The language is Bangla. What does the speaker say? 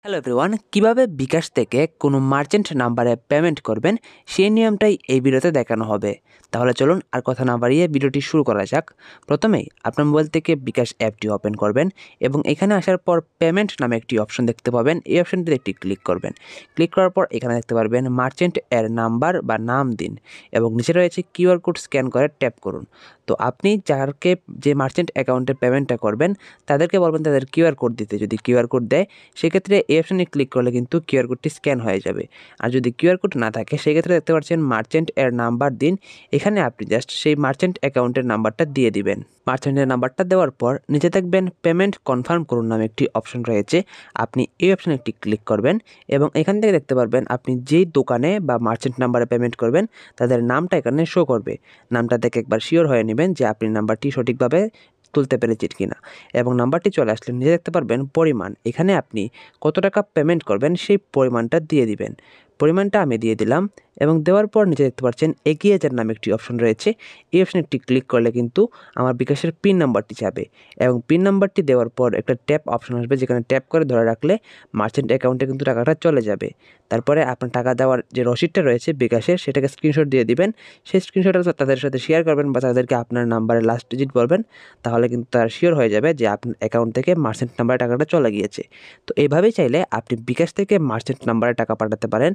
হ্যালো এভরিওয়ান, কিভাবে বিকাশ থেকে কোনো মার্চেন্ট নাম্বারে পেমেন্ট করবেন সেই নিয়মটাই এই ভিডিওতে দেখানো হবে। তাহলে চলুন আর কথা না বাড়িয়ে ভিডিওটি শুরু করা যাক। প্রথমেই আপনার মোবাইল থেকে বিকাশ অ্যাপটি ওপেন করবেন এবং এখানে আসার পর পেমেন্ট নামে একটি অপশন দেখতে পাবেন। এই অপশনটিতে একটি ক্লিক করবেন। ক্লিক করার পর এখানে দেখতে পারবেন মার্চেন্ট এর নাম্বার বা নাম দিন এবং নিচে রয়েছে কিউআর কোড স্ক্যান করে ট্যাপ করুন। তো আপনি যাকে যে মার্চেন্ট অ্যাকাউন্টে পেমেন্টটা করবেন তাদেরকে বলবেন তাদের কিউআর কোড দিতে। যদি কিউআর কোড দেয় সেক্ষেত্রে এই অপশনে ক্লিক করলে কিন্তু কিউআর কোডটি স্ক্যান হয়ে যাবে। আর যদি কিউআর কোড না থাকে সেক্ষেত্রে দেখতে পাচ্ছেন মার্চেন্ট এর নাম্বার দিন। এখানে আপনি জাস্ট সেই মার্চেন্ট অ্যাকাউন্টের নাম্বারটা দিয়ে দিবেন। মার্চেন্টের নাম্বারটা দেওয়ার পর নিচে দেখবেন পেমেন্ট কনফার্ম করুন নামে একটি অপশন রয়েছে। আপনি এই অপশনে একটি ক্লিক করবেন এবং এখান থেকে দেখতে পারবেন আপনি যেই দোকানে বা মার্চেন্ট নাম্বারে পেমেন্ট করবেন তাদের নামটা এখানে শো করবে। নামটা দেখে একবার শিওর হয়ে নেবেন যে আপনি নাম্বারটি সঠিকভাবে তুলতে পেরেছেন কিনা এবং নাম্বারটি চলে আসলে নিজে দেখতে পারবেন পরিমাণ। এখানে আপনি কত টাকা পেমেন্ট করবেন সেই পরিমাণটা দিয়ে দিবেন। পরিমাণটা আমি দিয়ে দিলাম এবং দেওয়ার পর নিচে দেখতে পাচ্ছেন এগিয়ে যার নামে একটি অপশন রয়েছে। এই অপশনে একটি ক্লিক করলে কিন্তু আমার বিকাশের পিন নাম্বারটি যাবে এবং পিন নাম্বারটি দেওয়ার পর একটা ট্যাপ অপশন আসবে, যেখানে ট্যাপ করে ধরে রাখলে মার্চেন্ট অ্যাকাউন্টে কিন্তু টাকাটা চলে যাবে। তারপরে আপনার টাকা দেওয়ার যে রসিদটা রয়েছে বিকাশের সেটাকে স্ক্রিনশট দিয়ে দিবেন। সেই স্ক্রিনশটটা তাদের সাথে শেয়ার করবেন বা তাদেরকে আপনার নাম্বারের লাস্ট ডিজিট বলবেন। তাহলে কিন্তু তারা শিওর হয়ে যাবে যে আপনার অ্যাকাউন্ট থেকে মার্চেন্ট নাম্বারে টাকাটা চলে গিয়েছে। তো এইভাবেই চাইলে আপনি বিকাশ থেকে মার্চেন্ট নাম্বারে টাকা পাঠাতে পারেন।